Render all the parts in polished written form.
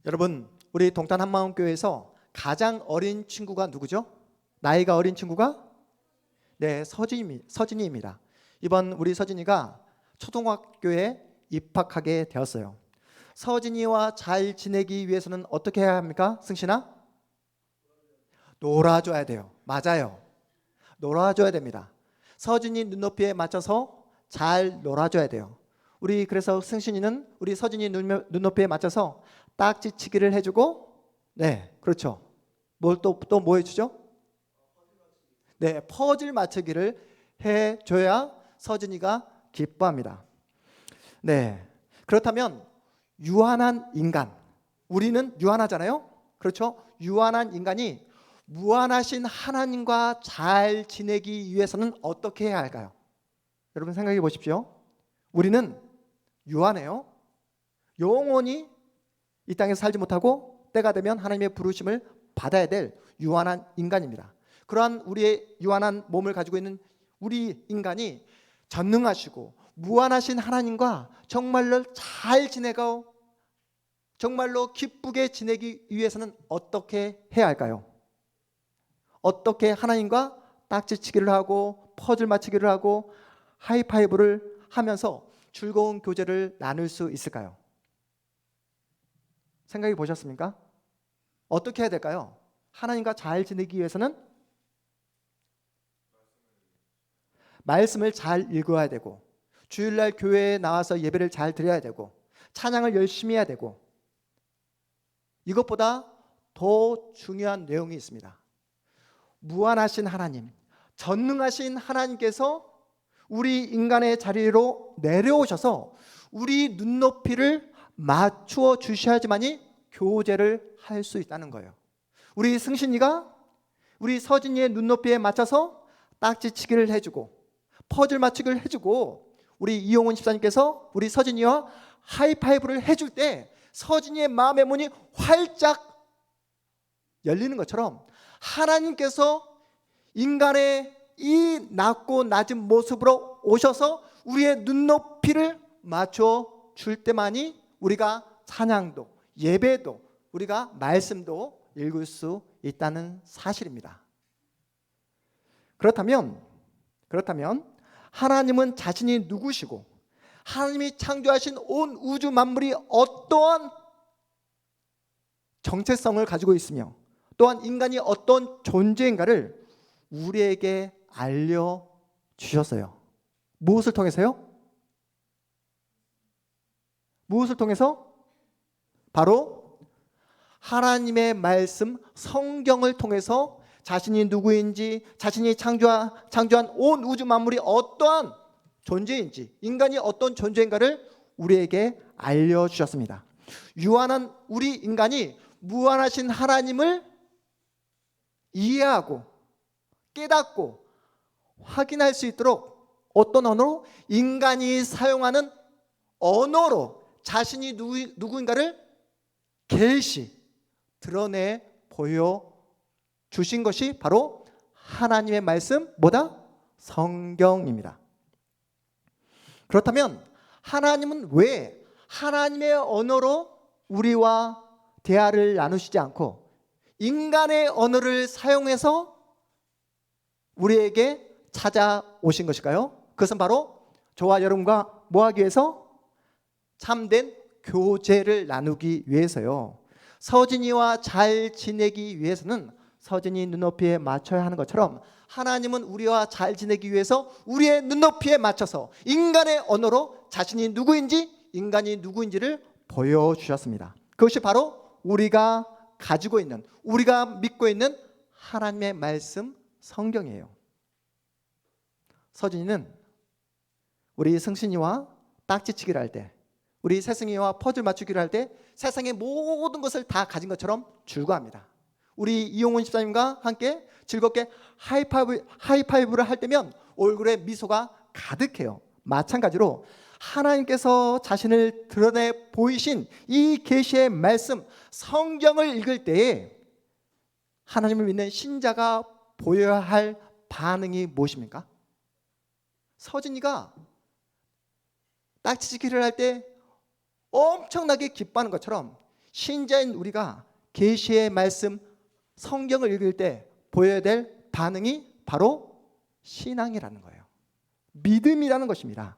여러분, 우리 동탄 한마음교회에서 가장 어린 친구가 누구죠? 나이가 어린 친구가? 네, 서진이입니다. 이번 우리 서진이가 초등학교에 입학하게 되었어요. 서진이와 잘 지내기 위해서는 어떻게 해야 합니까? 승신아? 놀아줘야 돼요. 맞아요. 놀아줘야 됩니다. 서진이 눈높이에 맞춰서 잘 놀아줘야 돼요. 우리 그래서 승신이는 우리 서진이 눈높이에 맞춰서 딱지치기를 해주고, 네, 그렇죠. 뭘 또 뭐 해주죠? 네, 퍼즐 맞추기를 해줘야 서진이가 기뻐합니다. 네, 그렇다면 유한한 인간, 우리는 유한하잖아요. 그렇죠? 유한한 인간이 무한하신 하나님과 잘 지내기 위해서는 어떻게 해야 할까요? 여러분 생각해 보십시오. 우리는 유한해요. 영원히 이 땅에서 살지 못하고 때가 되면 하나님의 부르심을 받아야 될 유한한 인간입니다. 그러한 우리의 유한한 몸을 가지고 있는 우리 인간이 전능하시고 무한하신 하나님과 정말로 잘 지내고 정말로 기쁘게 지내기 위해서는 어떻게 해야 할까요? 어떻게 하나님과 딱지치기를 하고 퍼즐 맞추기를 하고 하이파이브를 하면서 즐거운 교제를 나눌 수 있을까요? 생각해 보셨습니까? 어떻게 해야 될까요? 하나님과 잘 지내기 위해서는 말씀을 잘 읽어야 되고 주일날 교회에 나와서 예배를 잘 드려야 되고 찬양을 열심히 해야 되고 이것보다 더 중요한 내용이 있습니다. 무한하신 하나님, 전능하신 하나님께서 우리 인간의 자리로 내려오셔서 우리 눈높이를 맞추어 주셔야지만이 교제를 할 수 있다는 거예요. 우리 승신이가 우리 서진이의 눈높이에 맞춰서 딱지치기를 해주고 퍼즐 맞추기를 해주고 우리 이용훈 집사님께서 우리 서진이와 하이파이브를 해줄 때 서진이의 마음의 문이 활짝 열리는 것처럼 하나님께서 인간의 이 낮고 낮은 모습으로 오셔서 우리의 눈높이를 맞춰 줄 때만이 우리가 찬양도 예배도 우리가 말씀도 읽을 수 있다는 사실입니다. 그렇다면 하나님은 자신이 누구시고 하나님이 창조하신 온 우주 만물이 어떠한 정체성을 가지고 있으며 또한 인간이 어떤 존재인가를 우리에게 알려주셨어요. 무엇을 통해서요? 무엇을 통해서? 바로 하나님의 말씀 성경을 통해서 자신이 누구인지 자신이 창조한 온 우주 만물이 어떠한 존재인지 인간이 어떤 존재인가를 우리에게 알려주셨습니다. 유한한 우리 인간이 무한하신 하나님을 이해하고 깨닫고 확인할 수 있도록 어떤 언어로? 인간이 사용하는 언어로 자신이 누구인가를 계시 드러내 보여주신 것이 바로 하나님의 말씀 뭐다? 성경입니다. 그렇다면 하나님은 왜 하나님의 언어로 우리와 대화를 나누시지 않고 인간의 언어를 사용해서 우리에게 찾아오신 것일까요? 그것은 바로 저와 여러분과 뭐하기 위해서? 참된 교제를 나누기 위해서요. 서진이와 잘 지내기 위해서는 서진이 눈높이에 맞춰야 하는 것처럼 하나님은 우리와 잘 지내기 위해서 우리의 눈높이에 맞춰서 인간의 언어로 자신이 누구인지 인간이 누구인지를 보여주셨습니다. 그것이 바로 우리가 가지고 있는 우리가 믿고 있는 하나님의 말씀 성경이에요. 서진이는 우리 승신이와 딱지치기를 할 때 우리 세승이와 퍼즐 맞추기를 할 때 세상의 모든 것을 다 가진 것처럼 즐거워합니다. 우리 이용훈 집사님과 함께 즐겁게 하이파이브를 할 때면 얼굴에 미소가 가득해요. 마찬가지로 하나님께서 자신을 드러내 보이신 이 계시의 말씀 성경을 읽을 때에 하나님을 믿는 신자가 보여야 할 반응이 무엇입니까? 서진이가 딱지치기를 할 때 엄청나게 기뻐하는 것처럼 신자인 우리가 계시의 말씀, 성경을 읽을 때 보여야 될 반응이 바로 신앙이라는 거예요. 믿음이라는 것입니다.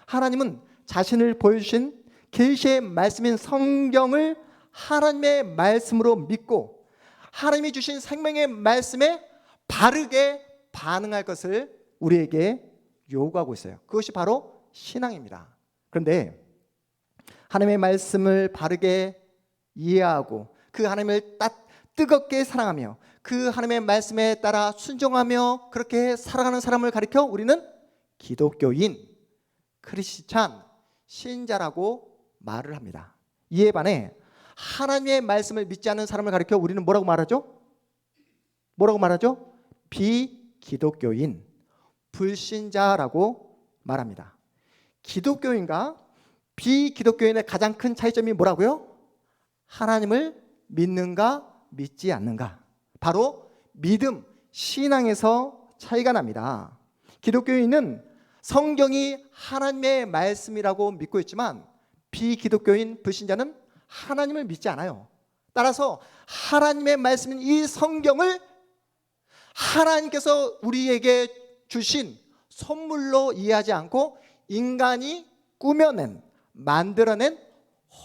하나님은 자신을 보여주신 계시의 말씀인 성경을 하나님의 말씀으로 믿고 하나님이 주신 생명의 말씀에 바르게 반응할 것을 우리에게 요구하고 있어요. 그것이 바로 신앙입니다. 그런데 하나님의 말씀을 바르게 이해하고 그 하나님을 뜨겁게 사랑하며 그 하나님의 말씀에 따라 순종하며 그렇게 살아가는 사람을 가리켜 우리는 기독교인, 크리스찬, 신자라고 말을 합니다. 이에 반해 하나님의 말씀을 믿지 않는 사람을 가리켜 우리는 뭐라고 말하죠? 뭐라고 말하죠? 비기독교인, 불신자라고 말합니다. 기독교인과 비기독교인의 가장 큰 차이점이 뭐라고요? 하나님을 믿는가 믿지 않는가. 바로 믿음, 신앙에서 차이가 납니다. 기독교인은 성경이 하나님의 말씀이라고 믿고 있지만 비기독교인, 불신자는 하나님을 믿지 않아요. 따라서 하나님의 말씀인 이 성경을 하나님께서 우리에게 주신 선물로 이해하지 않고 인간이 꾸며낸, 만들어낸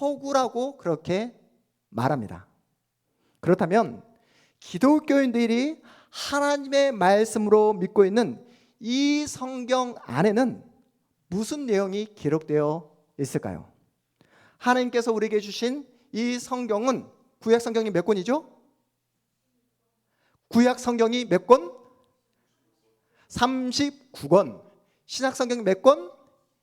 허구라고 그렇게 말합니다. 그렇다면 기독교인들이 하나님의 말씀으로 믿고 있는 이 성경 안에는 무슨 내용이 기록되어 있을까요? 하나님께서 우리에게 주신 이 성경은 구약 성경이 몇 권이죠? 구약 성경이 몇 권? 39권. 신약 성경이 몇 권?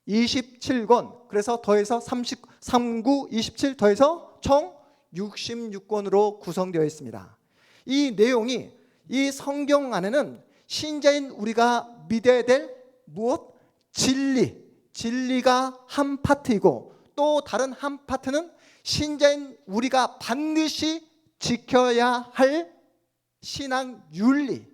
27권. 그래서 더해서 39, 27 더해서 총 66권으로 구성되어 있습니다. 이 내용이 이 성경 안에는 신자인 우리가 믿어야 될 무엇? 진리가 한 파트이고 또 다른 한 파트는 신자인 우리가 반드시 지켜야 할 신앙 윤리,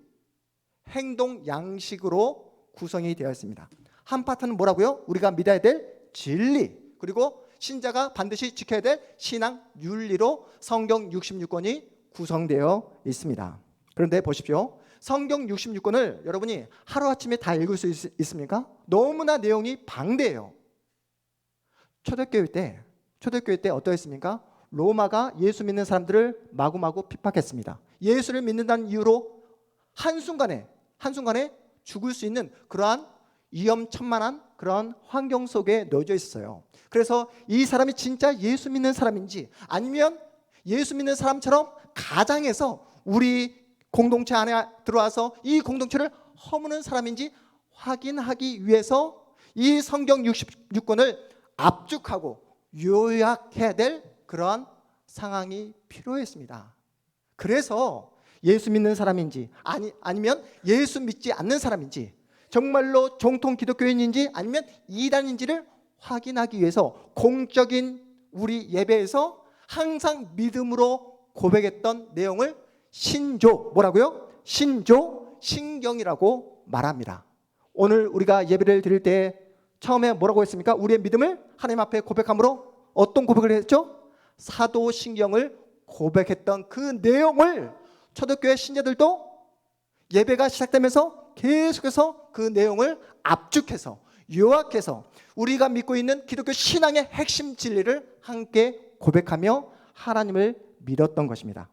행동 양식으로 구성이 되어 있습니다. 한 파트는 뭐라고요? 우리가 믿어야 될 진리, 그리고 신자가 반드시 지켜야 될 신앙 윤리로 성경 66권이 구성되어 있습니다. 그런데 보십시오. 성경 66권을 여러분이 하루아침에 다 읽을 수 있습니까? 너무나 내용이 방대해요. 초대교회 때 어떠했습니까? 로마가 예수 믿는 사람들을 마구마구 핍박했습니다. 예수를 믿는다는 이유로 한순간에 죽을 수 있는 그러한 위험천만한 그런 환경 속에 놓여져 있어요. 그래서 이 사람이 진짜 예수 믿는 사람인지 아니면 예수 믿는 사람처럼 가장해서 우리 공동체 안에 들어와서 이 공동체를 허무는 사람인지 확인하기 위해서 이 성경 66권을 압축하고 요약해야 될 그러한 상황이 필요했습니다. 그래서 예수 믿는 사람인지 아니면 예수 믿지 않는 사람인지 정말로 정통 기독교인인지 아니면 이단인지를 확인하기 위해서 공적인 우리 예배에서 항상 믿음으로 고백했던 내용을 뭐라고요? 신경이라고 말합니다. 오늘 우리가 예배를 드릴 때 처음에 뭐라고 했습니까? 우리의 믿음을 하나님 앞에 고백함으로 어떤 고백을 했죠? 사도신경을 고백했던 그 내용을 초대교회 신자들도 예배가 시작되면서 계속해서 그 내용을 압축해서 요약해서 우리가 믿고 있는 기독교 신앙의 핵심 진리를 함께 고백하며 하나님을 믿었던 것입니다.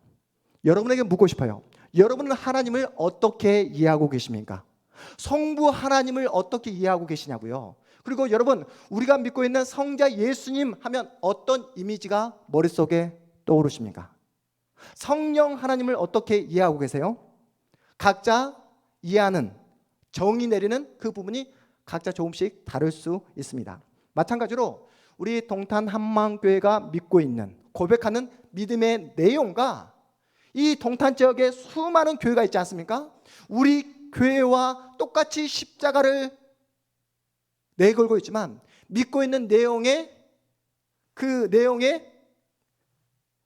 여러분에게 묻고 싶어요. 여러분은 하나님을 어떻게 이해하고 계십니까? 성부 하나님을 어떻게 이해하고 계시냐고요. 그리고 여러분, 우리가 믿고 있는 성자 예수님 하면 어떤 이미지가 머릿속에 떠오르십니까? 성령 하나님을 어떻게 이해하고 계세요? 각자 이해하는, 정의 내리는 그 부분이 각자 조금씩 다를 수 있습니다. 마찬가지로 우리 동탄 한마음교회가 믿고 있는, 고백하는 믿음의 내용과 이 동탄 지역에 수많은 교회가 있지 않습니까? 우리 교회와 똑같이 십자가를 내걸고 있지만 믿고 있는 내용의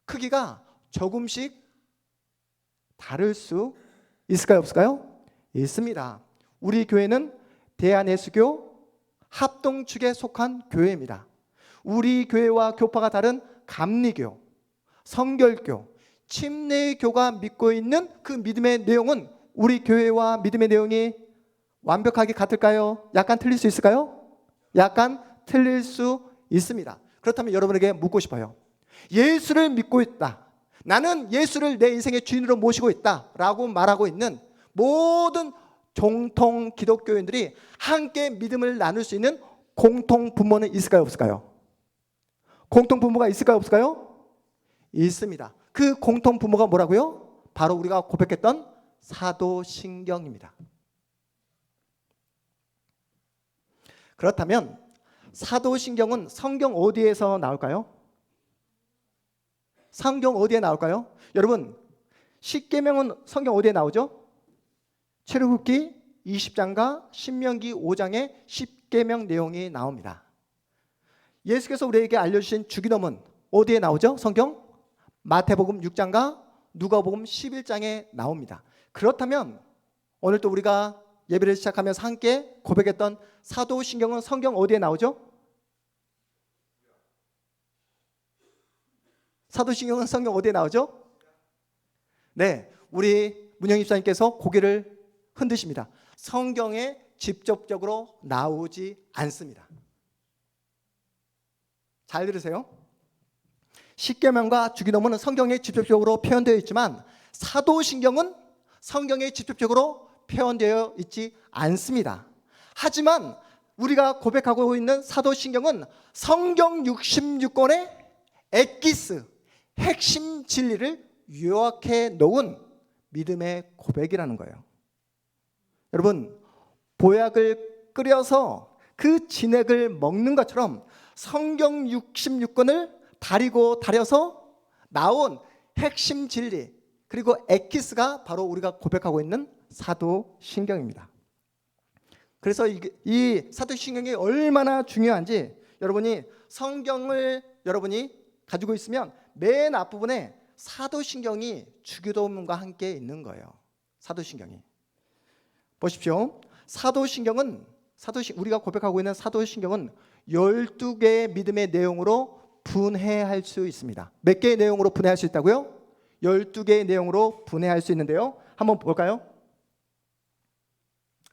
크기가 조금씩 다를 수 있을까요? 없을까요? 있습니다. 우리 교회는 대한예수교 합동축에 속한 교회입니다. 우리 교회와 교파가 다른 감리교, 성결교, 침례교가 믿고 있는 그 믿음의 내용은 우리 교회와 믿음의 내용이 완벽하게 같을까요? 약간 틀릴 수 있을까요? 약간 틀릴 수 있습니다. 그렇다면 여러분에게 묻고 싶어요. 예수를 믿고 있다, 나는 예수를 내 인생의 주인으로 모시고 있다 라고 말하고 있는 모든 정통 기독교인들이 함께 믿음을 나눌 수 있는 공통 부모는 있을까요? 없을까요? 공통 부모가 있을까요? 없을까요? 있습니다. 그 공통 부모가 뭐라고요? 바로 우리가 고백했던 사도신경입니다. 그렇다면 사도신경은 성경 어디에서 나올까요? 성경 어디에 나올까요? 여러분, 십계명은 성경 어디에 나오죠? 출애굽기 20장과 신명기 5장에 십계명 내용이 나옵니다. 예수께서 우리에게 알려주신 주기도문 어디에 나오죠? 성경? 마태복음 6장과 누가복음 11장에 나옵니다. 그렇다면 오늘 또 우리가 예배를 시작하면서 함께 고백했던 사도신경은 성경 어디에 나오죠? 사도신경은 성경 어디에 나오죠? 네, 우리 문영 집사님께서 고개를 흔드십니다. 성경에 직접적으로 나오지 않습니다. 잘 들으세요. 십계명과 주기도문은 성경에 직접적으로 표현되어 있지만 사도신경은 성경에 직접적으로 표현되어 있지 않습니다. 하지만 우리가 고백하고 있는 사도신경은 성경 66권의 엑기스, 핵심 진리를 요약해 놓은 믿음의 고백이라는 거예요. 여러분, 보약을 끓여서 그 진액을 먹는 것처럼 성경 66권을 다리고 다려서 나온 핵심 진리, 그리고 엑기스가 바로 우리가 고백하고 있는 사도신경입니다. 그래서 이 사도신경이 얼마나 중요한지 여러분이 성경을 여러분이 가지고 있으면 맨 앞부분에 사도신경이 주기도문과 함께 있는 거예요. 사도신경이. 보십시오. 사도신경은 우리가 고백하고 있는 사도신경은 12개의 믿음의 내용으로 분해할 수 있습니다. 몇 개의 내용으로 분해할 수 있다고요? 12개의 내용으로 분해할 수 있는데요. 한번 볼까요?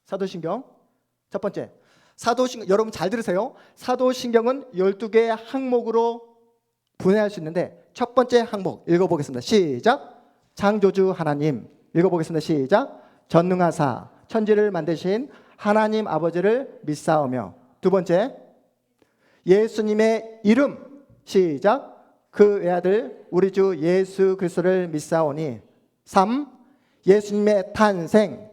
사도신경 첫 번째, 사도신경 여러분 잘 들으세요. 사도신경은 12개의 항목으로 분해할 수 있는데 첫 번째 항목 읽어보겠습니다. 시작. 창조주 하나님. 읽어보겠습니다. 시작. 전능하사 천지를 만드신 하나님 아버지를 믿사오며. 두 번째, 예수님의 이름. 시작. 그 외아들 우리 주 예수 그리스도를 믿사오니. 3. 예수님의 탄생.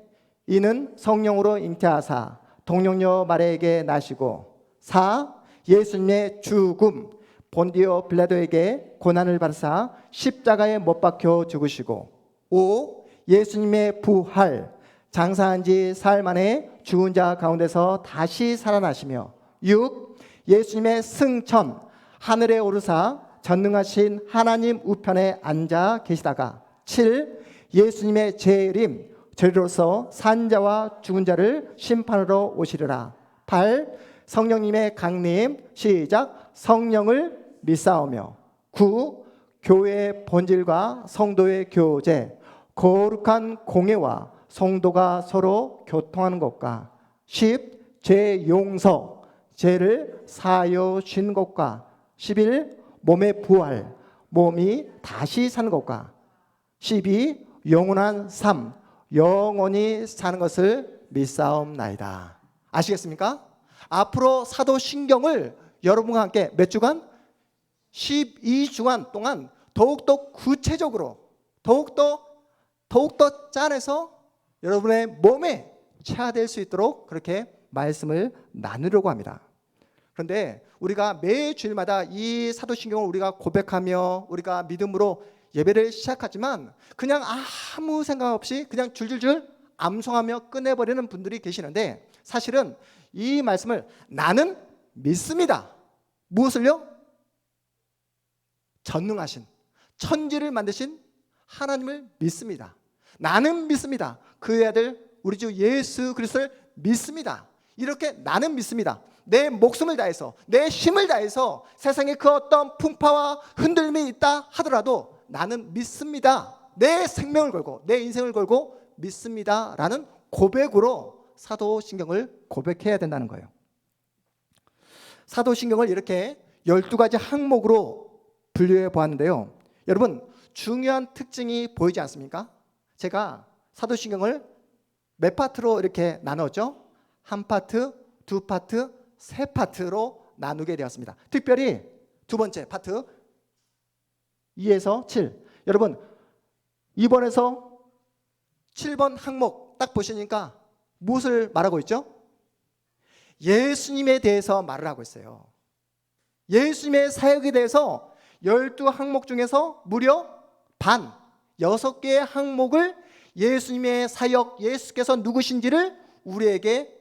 이는 성령으로 잉태하사 동정녀 마리아에게 나시고. 4. 예수님의 죽음. 본디오 빌라도에게 고난을 받으사 십자가에 못 박혀 죽으시고. 5. 예수님의 부활. 장사한 지 사흘 만에 죽은 자 가운데서 다시 살아나시며. 6. 예수님의 승천. 하늘에 오르사 전능하신 하나님 우편에 앉아 계시다가. 7. 예수님의 재림. 저리로서 산자와 죽은 자를 심판하러 오시리라. 8. 성령님의 강림. 시작. 성령을 믿사오며. 9. 교회의 본질과 성도의 교제. 거룩한 공예와 성도가 서로 교통하는 것과. 10. 죄 용서. 죄를 사하여 주시는 것과. 11. 몸의 부활. 몸이 다시 사는 것과. 12. 영원한 삶. 영원히 사는 것을 믿사옵나이다. 아시겠습니까? 앞으로 사도신경을 여러분과 함께 몇 주간? 12주간 동안 더욱더 구체적으로 더욱더 짜내서 여러분의 몸에 체화될 수 있도록 그렇게 말씀을 나누려고 합니다. 그런데 우리가 매 주일마다 이 사도신경을 우리가 고백하며 우리가 믿음으로 예배를 시작하지만 그냥 아무 생각 없이 그냥 줄줄줄 암송하며 끝내버리는 분들이 계시는데, 사실은 이 말씀을 나는 믿습니다. 무엇을요? 전능하신 천지를 만드신 하나님을 믿습니다. 나는 믿습니다. 그의 아들 우리 주 예수 그리스도를 믿습니다. 이렇게 나는 믿습니다. 내 목숨을 다해서 내 힘을 다해서 세상에 그 어떤 풍파와 흔들림이 있다 하더라도 나는 믿습니다. 내 생명을 걸고 내 인생을 걸고 믿습니다 라는 고백으로 사도신경을 고백해야 된다는 거예요. 사도신경을 이렇게 12가지 항목으로 분류해 보았는데요. 여러분, 중요한 특징이 보이지 않습니까? 제가 사도신경을 몇 파트로 이렇게 나눴죠? 한 파트, 두 파트, 세 파트로 나누게 되었습니다. 특별히 두 번째 파트 2에서 7. 여러분, 2번에서 7번 항목 딱 보시니까 무엇을 말하고 있죠? 예수님에 대해서 말을 하고 있어요. 예수님의 사역에 대해서 12항목 중에서 무려 반, 6개의 항목을 예수님의 사역, 예수께서 누구신지를 우리에게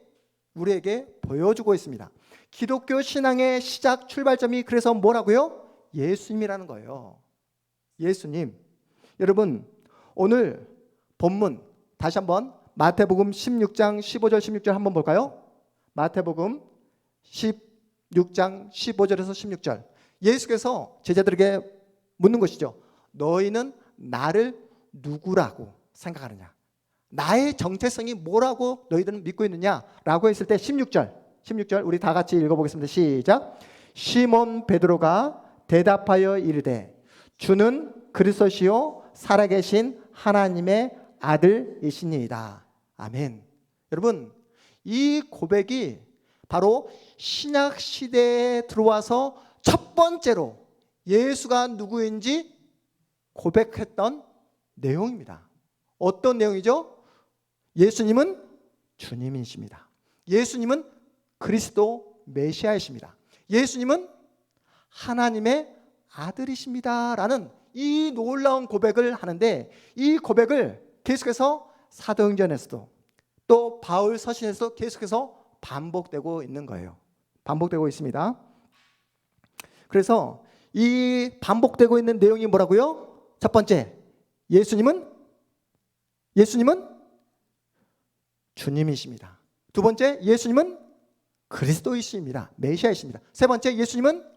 보여주고 있습니다. 기독교 신앙의 시작 출발점이 그래서 뭐라고요? 예수님이라는 거예요. 예수님. 여러분, 오늘 본문 다시 한번 마태복음 16장 15절 16절 한번 볼까요? 마태복음 16장 15절에서 16절. 예수께서 제자들에게 묻는 것이죠. 너희는 나를 누구라고 생각하느냐? 나의 정체성이 뭐라고 너희들은 믿고 있느냐라고 했을 때 16절 우리 다 같이 읽어보겠습니다. 시작. 시몬 베드로가 대답하여 이르되 주는 그리스도시요 살아계신 하나님의 아들이시니이다. 아멘. 여러분, 이 고백이 바로 신약 시대에 들어와서 첫 번째로 예수가 누구인지 고백했던 내용입니다. 어떤 내용이죠? 예수님은 주님이십니다. 예수님은 그리스도 메시아이십니다. 예수님은 하나님의 아들이십니다 라는 이 놀라운 고백을 하는데, 이 고백을 계속해서 사도행전에서도 또 바울 서신에서도 계속해서 반복되고 있는 거예요. 반복되고 있습니다. 그래서 이 반복되고 있는 내용이 뭐라고요? 첫 번째, 예수님은 주님이십니다. 두 번째, 예수님은 그리스도이십니다. 메시아이십니다. 세 번째, 예수님은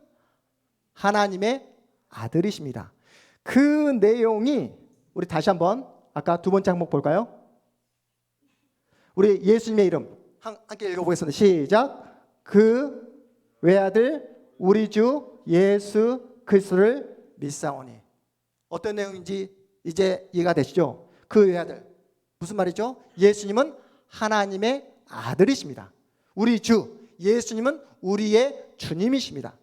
하나님의 아들이십니다. 그 내용이 우리 다시 한번 아까 두 번째 항목 볼까요? 우리 예수님의 이름 함께 읽어보겠습니다. 시작. 그 외아들 우리 주 예수 그리스도를 믿사오니. 어떤 내용인지 이제 이해가 되시죠? 그 외아들 무슨 말이죠? 예수님은 하나님의 아들이십니다. 우리 주 예수님은 우리의 주님이십니다.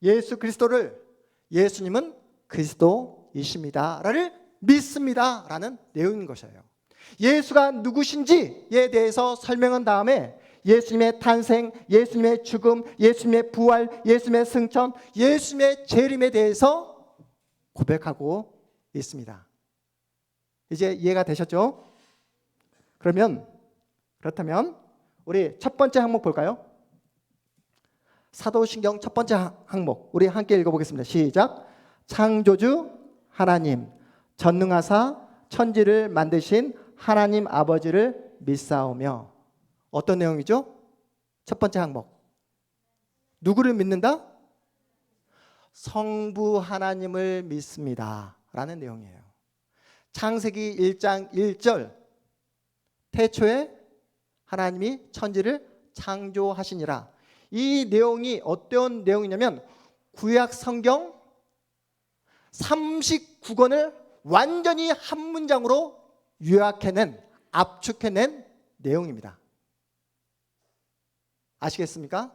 예수 그리스도를 예수님은 그리스도이십니다를 믿습니다 라는 내용인 것이에요. 예수가 누구신지에 대해서 설명한 다음에 예수님의 탄생, 예수님의 죽음, 예수님의 부활, 예수님의 승천, 예수님의 재림에 대해서 고백하고 있습니다. 이제 이해가 되셨죠? 그렇다면 우리 첫 번째 항목 볼까요? 사도신경 첫 번째 항목 우리 함께 읽어보겠습니다. 시작. 창조주 하나님 전능하사 천지를 만드신 하나님 아버지를 믿사오며. 어떤 내용이죠? 첫 번째 항목. 누구를 믿는다? 성부 하나님을 믿습니다 라는 내용이에요. 창세기 1장 1절 태초에 하나님이 천지를 창조하시니라. 이 내용이 어떤 내용이냐면 구약 성경 39권을 완전히 한 문장으로 요약해낸, 압축해낸 내용입니다. 아시겠습니까?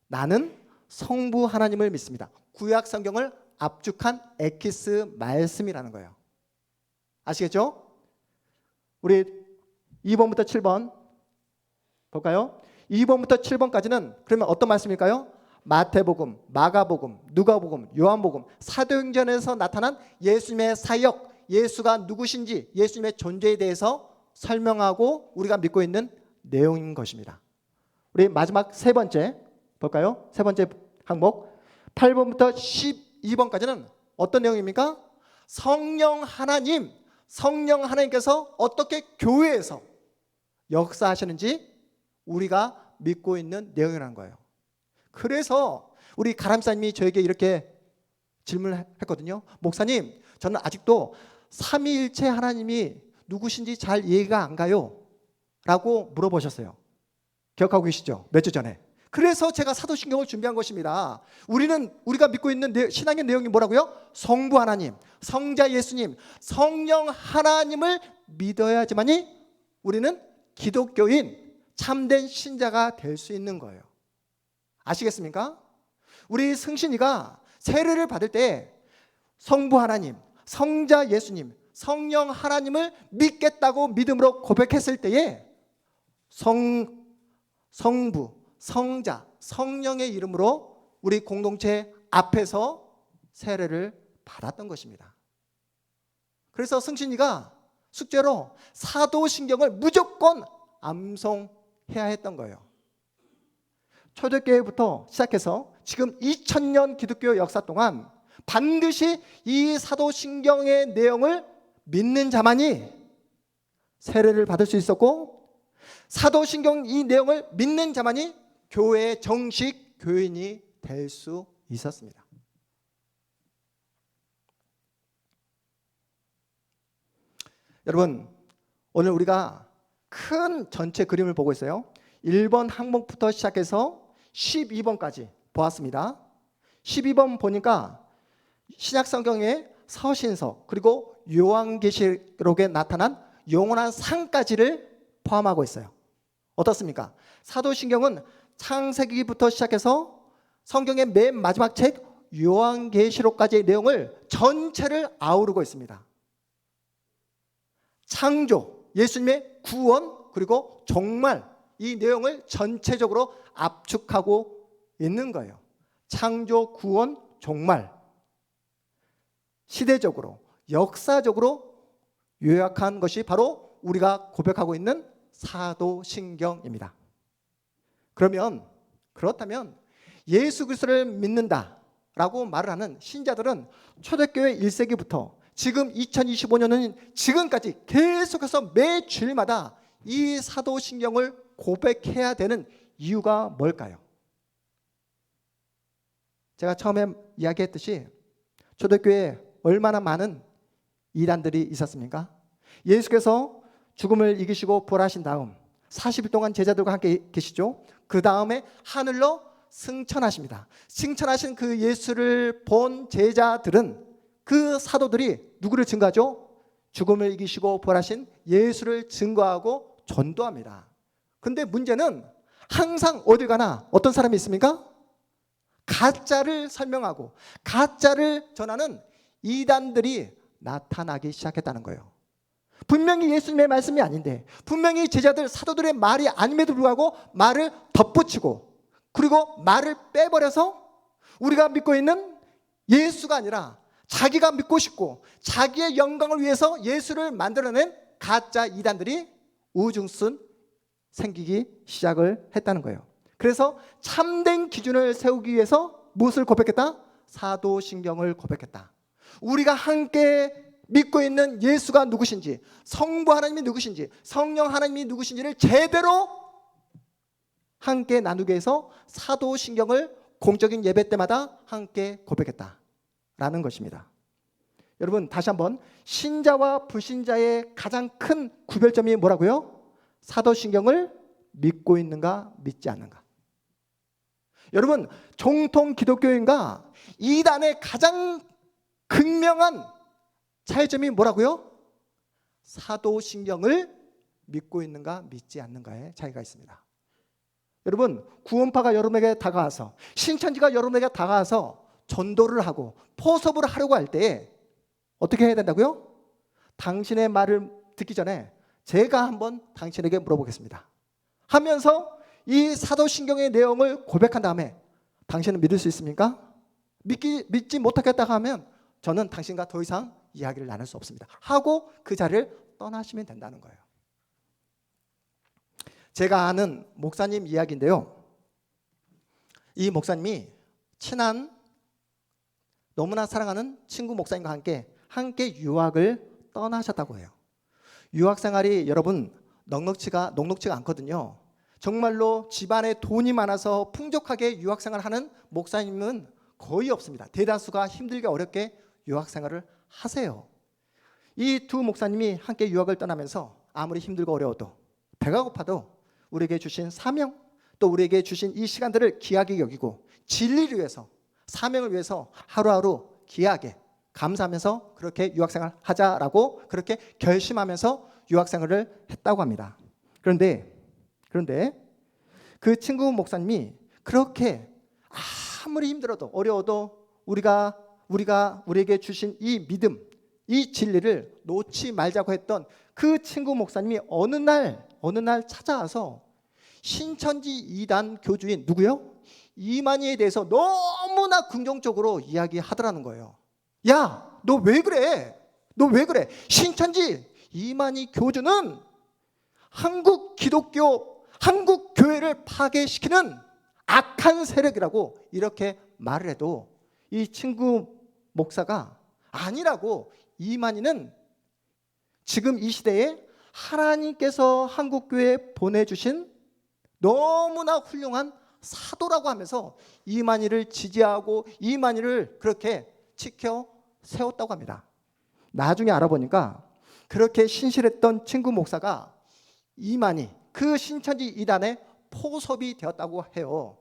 나는 성부 하나님을 믿습니다. 구약 성경을 압축한 엑기스 말씀이라는 거예요. 아시겠죠? 우리 2번부터 7번 볼까요? 2번부터 7번까지는 그러면 어떤 말씀일까요? 마태복음, 마가복음, 누가복음, 요한복음, 사도행전에서 나타난 예수님의 사역, 예수가 누구신지, 예수님의 존재에 대해서 설명하고 우리가 믿고 있는 내용인 것입니다. 우리 마지막 세 번째 볼까요? 세 번째 항목 8번부터 12번까지는 어떤 내용입니까? 성령 하나님께서 어떻게 교회에서 역사하시는지 우리가 믿고 있는 내용이라는 거예요. 그래서 우리 가람사님이 저에게 이렇게 질문을 했거든요. 목사님, 저는 아직도 삼위일체 하나님이 누구신지 잘 이해가 안 가요 라고 물어보셨어요. 기억하고 계시죠? 몇 주 전에. 그래서 제가 사도신경을 준비한 것입니다. 우리가 믿고 있는 신앙의 내용이 뭐라고요? 성부 하나님, 성자 예수님, 성령 하나님을 믿어야지만이 우리는 기독교인 참된 신자가 될 수 있는 거예요. 아시겠습니까? 우리 승신이가 세례를 받을 때 성부 하나님, 성자 예수님, 성령 하나님을 믿겠다고 믿음으로 고백했을 때에 성부, 성자, 성령의 이름으로 우리 공동체 앞에서 세례를 받았던 것입니다. 그래서 승신이가 숙제로 사도신경을 무조건 암송해야 했던 거예요. 초대교회부터 시작해서 지금 2000년 기독교 역사 동안 반드시 이 사도신경의 내용을 믿는 자만이 세례를 받을 수 있었고, 사도신경 이 내용을 믿는 자만이 교회의 정식 교인이 될 수 있었습니다. 여러분, 오늘 우리가 큰 전체 그림을 보고 있어요. 1번 항목부터 시작해서 12번까지 보았습니다. 12번 보니까 신약성경의 서신서 그리고 요한계시록에 나타난 영원한 상까지를 포함하고 있어요. 어떻습니까? 사도신경은 창세기부터 시작해서 성경의 맨 마지막 책 요한계시록까지의 내용을 전체를 아우르고 있습니다. 창조, 예수님의 구원, 그리고 종말, 이 내용을 전체적으로 압축하고 있는 거예요. 창조, 구원, 종말, 시대적으로, 역사적으로 요약한 것이 바로 우리가 고백하고 있는 사도신경입니다. 그렇다면 예수 그리스도를 믿는다라고 말을 하는 신자들은 초대교회 1세기부터 지금 2025년은 지금까지 계속해서 매 주일마다 이 사도신경을 고백해야 되는 이유가 뭘까요? 제가 처음에 이야기했듯이 초대교회에 얼마나 많은 이단들이 있었습니까? 예수께서 죽음을 이기시고 부활하신 다음 40일 동안 제자들과 함께 계시죠. 그 다음에 하늘로 승천하십니다. 승천하신 그 예수를 본 제자들은, 그 사도들이 누구를 증거하죠? 죽음을 이기시고 부활하신 예수를 증거하고 전도합니다. 근데 문제는 항상 어딜 가나 어떤 사람이 있습니까? 가짜를 설명하고 가짜를 전하는 이단들이 나타나기 시작했다는 거예요. 분명히 예수님의 말씀이 아닌데, 분명히 제자들 사도들의 말이 아님에도 불구하고 말을 덧붙이고, 그리고 말을 빼버려서 우리가 믿고 있는 예수가 아니라 자기가 믿고 싶고 자기의 영광을 위해서 예수를 만들어낸 가짜 이단들이 우중순 생기기 시작을 했다는 거예요. 그래서 참된 기준을 세우기 위해서 무엇을 고백했다? 사도신경을 고백했다. 우리가 함께 믿고 있는 예수가 누구신지, 성부 하나님이 누구신지, 성령 하나님이 누구신지를 제대로 함께 나누기 위해서 사도신경을 공적인 예배 때마다 함께 고백했다라는 것입니다. 여러분, 다시 한번, 신자와 불신자의 가장 큰 구별점이 뭐라고요? 사도신경을 믿고 있는가 믿지 않는가. 여러분, 정통 기독교인과 이단의 가장 극명한 차이점이 뭐라고요? 사도신경을 믿고 있는가 믿지 않는가의 차이가 있습니다. 여러분, 구원파가 여러분에게 다가와서, 신천지가 여러분에게 다가와서 전도를 하고 포섭을 하려고 할 때 어떻게 해야 된다고요? 당신의 말을 듣기 전에 제가 한번 당신에게 물어보겠습니다 하면서 이 사도신경의 내용을 고백한 다음에 당신은 믿을 수 있습니까? 믿지 못하겠다 하면 저는 당신과 더 이상 이야기를 나눌 수 없습니다 하고 그 자리를 떠나시면 된다는 거예요. 제가 아는 목사님 이야기인데요, 이 목사님이 친한, 너무나 사랑하는 친구 목사님과 함께 유학을 떠나셨다고 해요. 유학 생활이 여러분 녹록치가 않거든요. 정말로 집안에 돈이 많아서 풍족하게 유학 생활하는 목사님은 거의 없습니다. 대다수가 힘들게 어렵게 유학 생활을 하세요. 이 두 목사님이 함께 유학을 떠나면서 아무리 힘들고 어려워도 배가 고파도 우리에게 주신 사명, 또 우리에게 주신 이 시간들을 귀하게 여기고 진리를 위해서, 사명을 위해서 하루하루 귀하게 감사하면서 그렇게 유학생활을 하자라고 그렇게 결심하면서 유학생활을 했다고 합니다. 그런데 그 친구 목사님이 그렇게 아무리 힘들어도 어려워도 우리에게 주신 이 믿음, 이 진리를 놓지 말자고 했던 그 친구 목사님이 어느 날 찾아와서 신천지 2단 교주인 누구요? 이만희에 대해서 너무나 긍정적으로 이야기하더라는 거예요. 야, 너 왜 그래? 너 왜 그래? 신천지 이만희 교주는 한국 기독교, 한국 교회를 파괴시키는 악한 세력이라고 이렇게 말을 해도 이 친구 목사가 아니라고, 이만희는 지금 이 시대에 하나님께서 한국교회에 보내주신 너무나 훌륭한 사도라고 하면서 이만희를 지지하고 이만희를 그렇게 지켜 세웠다고 합니다. 나중에 알아보니까 그렇게 신실했던 친구 목사가 이만희, 그 신천지 이단의 포섭이 되었다고 해요.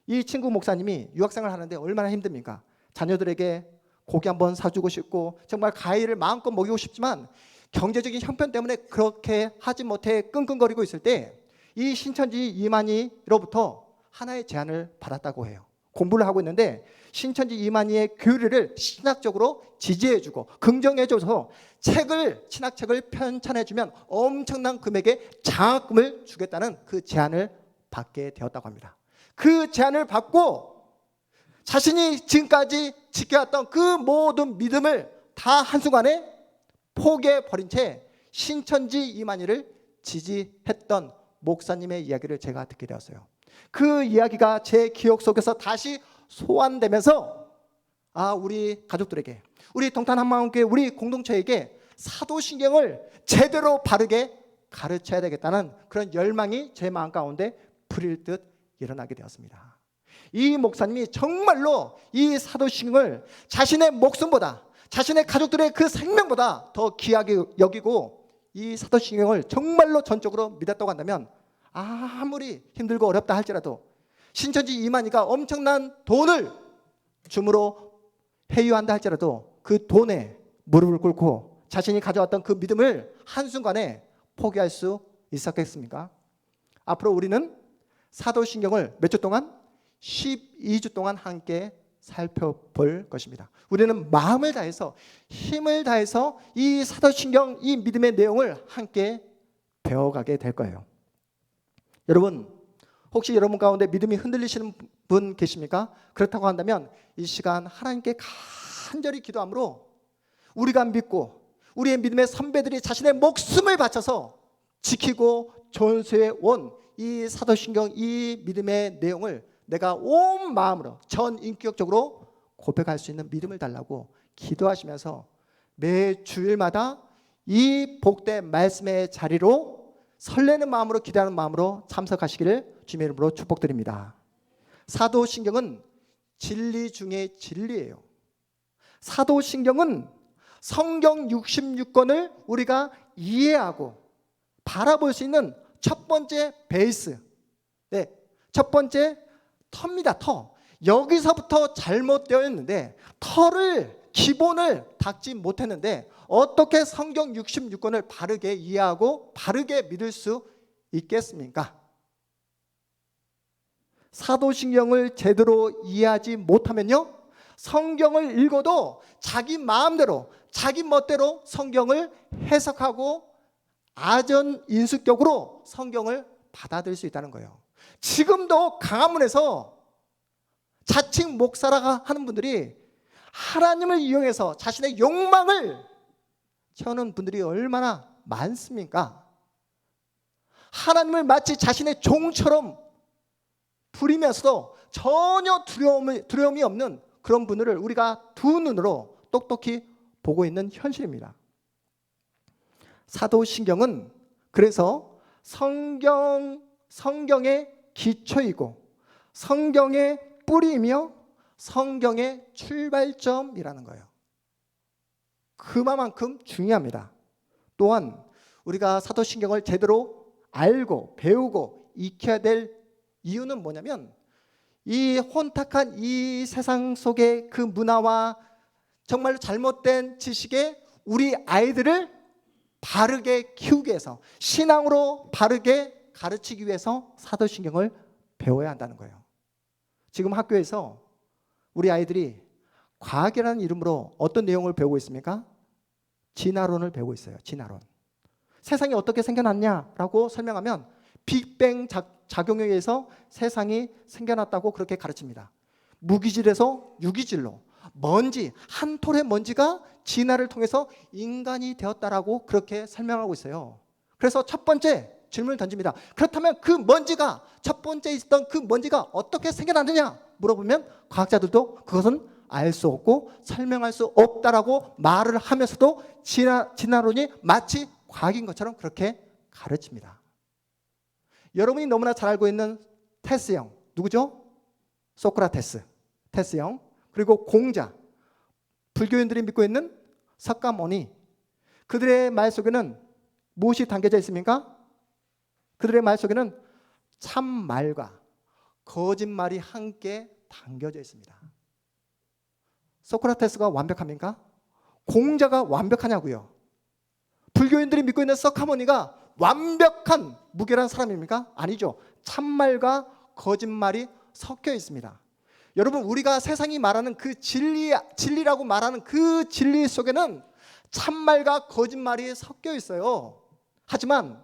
이 친구 목사님이 유학생활을 하는데 얼마나 힘듭니까? 자녀들에게 고기 한번 사주고 싶고 정말 과일을 마음껏 먹이고 싶지만 경제적인 형편 때문에 그렇게 하지 못해 끙끙거리고 있을 때 이 신천지 이만희로부터 하나의 제안을 받았다고 해요. 공부를 하고 있는데 신천지 이만희의 교리를 신학적으로 지지해주고 긍정해줘서 신학책을 편찬해주면 엄청난 금액의 장학금을 주겠다는 그 제안을 받게 되었다고 합니다. 그 제안을 받고 자신이 지금까지 지켜왔던 그 모든 믿음을 다 한순간에 포기해버린 채 신천지 이만희를 지지했던 목사님의 이야기를 제가 듣게 되었어요. 그 이야기가 제 기억 속에서 다시 소환되면서 우리 가족들에게, 우리 동탄 한마음교회 우리 공동체에게 사도신경을 제대로 바르게 가르쳐야 되겠다는 그런 열망이 제 마음 가운데 불일 듯 일어나게 되었습니다. 이 목사님이 정말로 이 사도신경을 자신의 목숨보다, 자신의 가족들의 그 생명보다 더 귀하게 여기고 이 사도신경을 정말로 전적으로 믿었다고 한다면 아무리 힘들고 어렵다 할지라도 신천지 이만희가 엄청난 돈을 줌으로 회유한다 할지라도 그 돈에 무릎을 꿇고 자신이 가져왔던 그 믿음을 한순간에 포기할 수 있었겠습니까? 앞으로 우리는 사도신경을 몇 주 동안? 12주 동안 함께 살펴볼 것입니다. 우리는 마음을 다해서, 힘을 다해서 이 사도신경, 이 믿음의 내용을 함께 배워가게 될 거예요. 여러분, 혹시 여러분 가운데 믿음이 흔들리시는 분 계십니까? 그렇다고 한다면 이 시간 하나님께 간절히 기도함으로 우리가 믿고 우리의 믿음의 선배들이 자신의 목숨을 바쳐서 지키고 전수해 온 이 사도신경, 이 믿음의 내용을 내가 온 마음으로 전인격적으로 고백할 수 있는 믿음을 달라고 기도하시면서 매 주일마다 이 복된 말씀의 자리로 설레는 마음으로, 기대하는 마음으로 참석하시기를 주님의 이름으로 축복드립니다. 사도신경은 진리 중에 진리예요. 사도신경은 성경 66권을 우리가 이해하고 바라볼 수 있는 첫 번째 베이스, 첫 번째 터입니다. 터. 여기서부터 잘못되어 있는데 기본을 닦지 못했는데 어떻게 성경 66권을 바르게 이해하고 바르게 믿을 수 있겠습니까? 사도신경을 제대로 이해하지 못하면요, 성경을 읽어도 자기 마음대로, 자기 멋대로 성경을 해석하고 아전인수격으로 성경을 받아들일 수 있다는 거예요. 지금도 강화문에서 자칭 목사라 하는 분들이 하나님을 이용해서 자신의 욕망을 채우는 분들이 얼마나 많습니까? 하나님을 마치 자신의 종처럼 부리면서도 전혀 두려움이 없는 그런 분들을 우리가 두 눈으로 똑똑히 보고 있는 현실입니다. 사도신경은 그래서 성경의 기초이고 성경의 뿌리이며 성경의 출발점이라는 거예요. 그만큼 중요합니다. 또한 우리가 사도신경을 제대로 알고 배우고 익혀야 될 이유는 뭐냐면 이 혼탁한 이 세상 속의 그 문화와 정말로 잘못된 지식에 우리 아이들을 바르게 키우기 위해서, 신앙으로 바르게 가르치기 위해서 사도신경을 배워야 한다는 거예요. 지금 학교에서 우리 아이들이 과학이라는 이름으로 어떤 내용을 배우고 있습니까? 진화론을 배우고 있어요. 진화론. 세상이 어떻게 생겨났냐라고 설명하면 빅뱅 작용에 의해서 세상이 생겨났다고 그렇게 가르칩니다. 무기질에서 유기질로, 먼지, 한 톨의 먼지가 진화를 통해서 인간이 되었다라고 그렇게 설명하고 있어요. 그래서 첫 번째 질문을 던집니다. 그렇다면 그 먼지가, 첫 번째 있었던 그 먼지가 어떻게 생겨났느냐 물어보면 과학자들도 그것은 알 수 없고 설명할 수 없다라고 말을 하면서도 진화론이 마치 과학인 것처럼 그렇게 가르칩니다. 여러분이 너무나 잘 알고 있는 테스형, 누구죠? 소크라테스, 테스형. 그리고 공자, 불교인들이 믿고 있는 석가모니. 그들의 말 속에는 무엇이 담겨져 있습니까? 그들의 말 속에는 참말과 거짓말이 함께 담겨져 있습니다. 소크라테스가 완벽합니까? 공자가 완벽하냐고요? 불교인들이 믿고 있는 석가모니가 완벽한 무결한 사람입니까? 아니죠. 참말과 거짓말이 섞여 있습니다. 여러분, 우리가 세상이 말하는 그 진리라고 말하는 그 진리 속에는 참말과 거짓말이 섞여 있어요. 하지만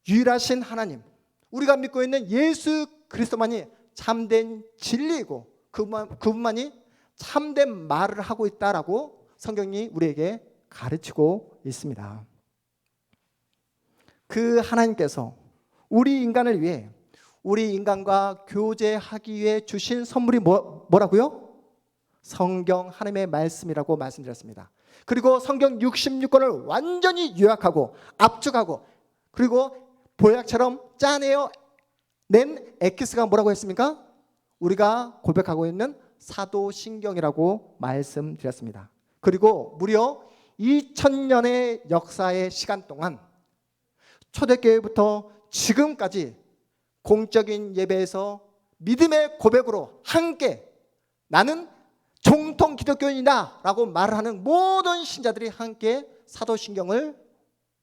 유일하신 하나님, 우리가 믿고 있는 예수 그리스도만이 참된 진리이고 그분만이 참된 말을 하고 있다라고 성경이 우리에게 가르치고 있습니다. 그 하나님께서 우리 인간을 위해, 우리 인간과 교제하기 위해 주신 선물이 뭐라고요? 성경, 하나님의 말씀이라고 말씀드렸습니다. 그리고 성경 66권을 완전히 요약하고 압축하고 그리고 보약처럼 짜내어 낸 엑기스가 뭐라고 했습니까? 우리가 고백하고 있는 사도신경이라고 말씀드렸습니다. 그리고 무려 2000년의 역사의 시간 동안 초대교회부터 지금까지 공적인 예배에서 믿음의 고백으로 함께 나는 정통 기독교인이다 라고 말을 하는 모든 신자들이 함께 사도신경을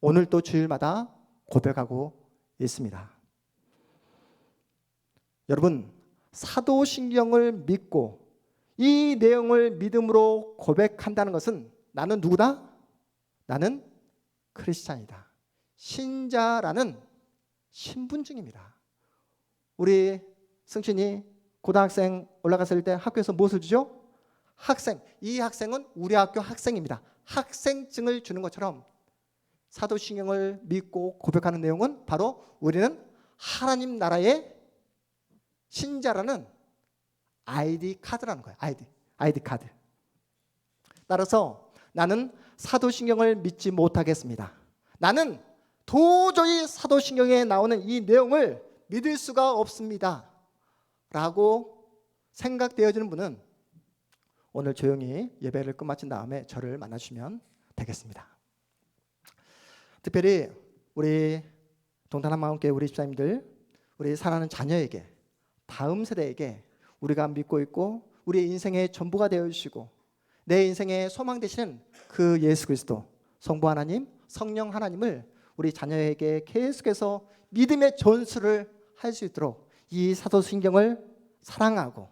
오늘도 주일마다 고백하고 있습니다. 여러분, 사도신경을 믿고 이 내용을 믿음으로 고백한다는 것은 나는 누구다? 나는 크리스찬이다. 신자라는 신분증입니다. 우리 승진이 고등학생 올라갔을 때 학교에서 무엇을 주죠? 학생. 이 학생은 우리 학교 학생입니다. 학생증을 주는 것처럼 사도신경을 믿고 고백하는 내용은 바로 우리는 하나님 나라의 신자라는 아이디 카드라는 거예요. 아이디 카드. 따라서 나는 사도신경을 믿지 못하겠습니다. 나는 도저히 사도신경에 나오는 이 내용을 믿을 수가 없습니다 라고 생각되어지는 분은 오늘 조용히 예배를 끝마친 다음에 저를 만나주시면 되겠습니다. 특별히 우리 동탄한마음교회 우리 집사님들, 우리 사랑하는 자녀에게, 다음 세대에게 우리가 믿고 있고 우리의 인생의 전부가 되어주시고 내 인생의 소망 되시는 그 예수 그리스도, 성부 하나님, 성령 하나님을 우리 자녀에게 계속해서 믿음의 전수를 할 수 있도록 이 사도신경을 사랑하고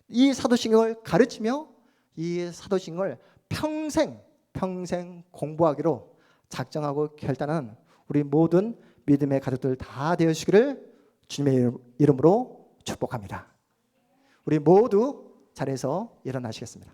이 사도신경을 가르치며 이 사도신경을 평생 공부하기로 작정하고 결단한 우리 모든 믿음의 가족들 다 되시기를 주님의 이름으로 축복합니다. 우리 모두 자리에서 일어나시겠습니다.